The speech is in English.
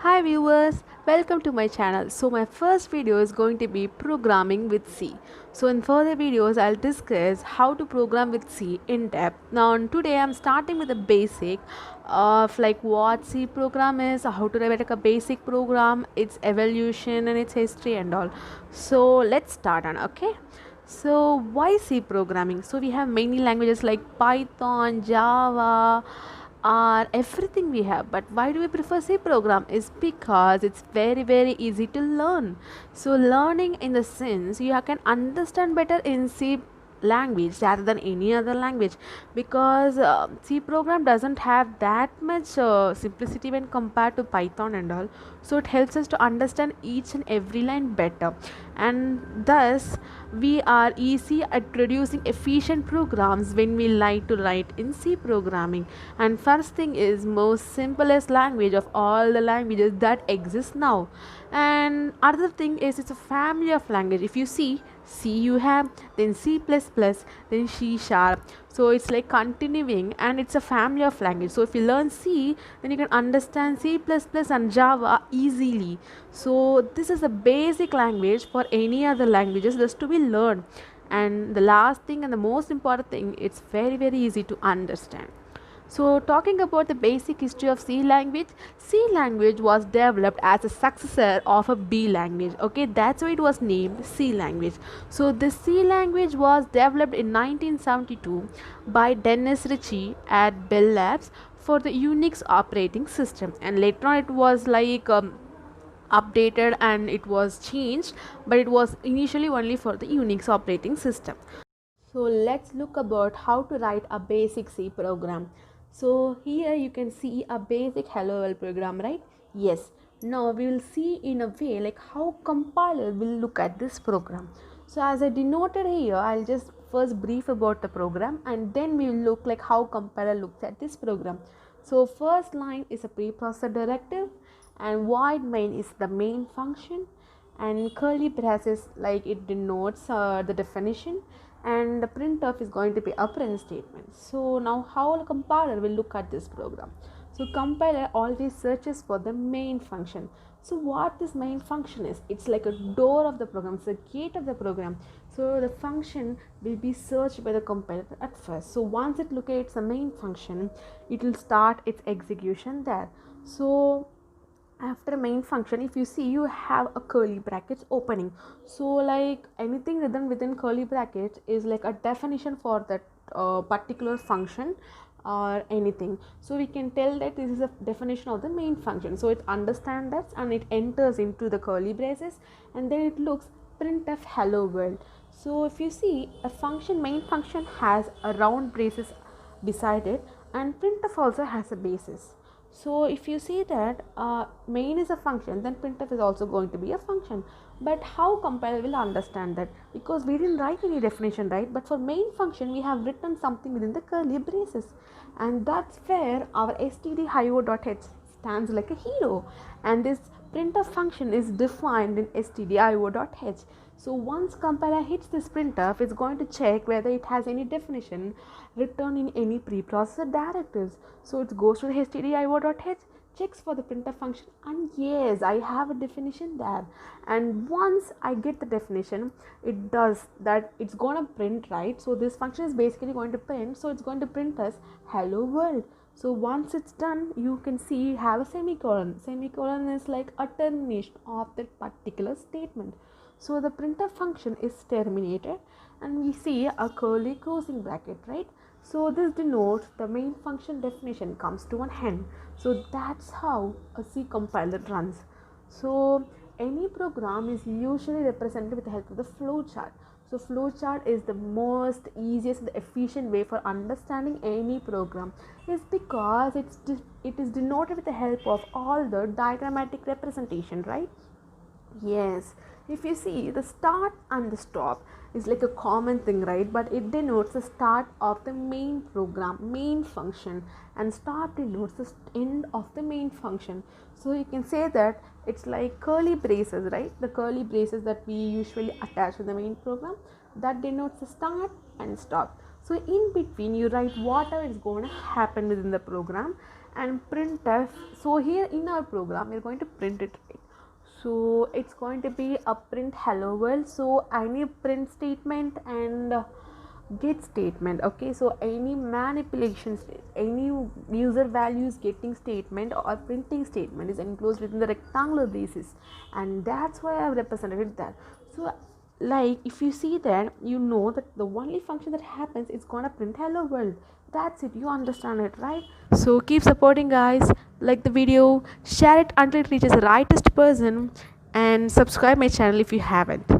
Hi viewers, welcome to my channel. So my first video is going to be programming with C. So in further videos I'll discuss how to program with C in depth. Now today I'm starting with the basic of like what C program is, how to write like a basic program, its evolution and its history and all. So let's start on, okay? So why C programming? So we have many languages like Python, Java, are everything we have, but why do we prefer C program is because it's very easy to learn. So learning in the sense you can understand better in C language rather than any other language, because C program doesn't have that much simplicity when compared to Python and all. So it helps us to understand each and every line better, and thus we are easy at producing efficient programs when we like to write in C programming. And first thing is most simplest language of all the languages that exist now. And other thing is it's a family of language. If you see C you have, then C++, then C sharp. So it's like continuing, and it's a family of language. So if you learn C, then you can understand C++ and Java easily. So this is a basic language for any other languages just to be learned. And the last thing and the most important thing, it's very easy to understand. So, talking about the basic history of C language was developed as a successor of a B language. Okay, that's why it was named C language. So, the C language was developed in 1972 by Dennis Ritchie at Bell Labs for the Unix operating system, and later on it was updated and it was changed, but it was initially only for the Unix operating system. So let's look about how to write a basic C program. So here you can see a basic hello world program, right? Yes. Now we will see in a way like how compiler will look at this program. So as I denoted here, I'll just first brief about the program and then we will look like how compiler looks at this program. So first line is a preprocessor directive, and void main is the main function, and curly braces like it denotes the definition, and the printf is going to be a print statement. So now how a compiler will look at this program? So compiler always searches for the main function. So what this main function is, it's like a door of the program, it's a gate of the program. So the function will be searched by the compiler at first. So once it locates the main function, it will start its execution there. So after main function, if you see, you have a curly brackets opening. So like anything written within curly brackets is like a definition for that particular function or anything. So we can tell that this is a definition of the main function. So it understands that and it enters into the curly braces, and then it looks printf hello world. So if you see, a function main function has a round braces beside it, and printf also has a basis. So if you see that main is a function, then printf is also going to be a function. But how compiler will understand that? Because we didn't write any definition, right? But for main function we have written something within the curly braces, and that's where our stdio.h stands like a hero, and this printf function is defined in stdio.h. So once compiler hits this printf, it's going to check whether it has any definition written in any preprocessor directives. So it goes to the stdio.h, checks for the printf function, and yes, I have a definition there. And once I get the definition, it does that, it's gonna print, right? So this function is basically going to print, so it's going to print us hello world. So once it's done, you can see you have a semicolon. Semicolon is like a termination of that particular statement. So the printf function is terminated, and we see a curly closing bracket, right? So this denotes the main function definition comes to an end. So that's how a C compiler runs. So any program is usually represented with the help of the flowchart. So flowchart is the most easiest and efficient way for understanding any program, is because it is denoted with the help of all the diagrammatic representation, right? Yes, if you see, the start and the stop is like a common thing, right? But it denotes the start of the main program, main function, and stop denotes the end of the main function. So you can say that it's like curly braces, right? The curly braces that we usually attach to the main program, that denotes the start and stop. So in between, you write whatever is going to happen within the program, And printf, so here in our program we're going to print it, right? So it's going to be a print hello world, so any print statement and get statement. Okay, so any manipulations, any user values getting statement or printing statement is enclosed within the rectangular basis, and that's why I've represented that. So like if you see that, you know that the only function that happens is gonna print hello world. That's it, you understand it, right? So keep supporting, guys. Like the video, share it until it reaches the rightest person, and subscribe my channel if you haven't.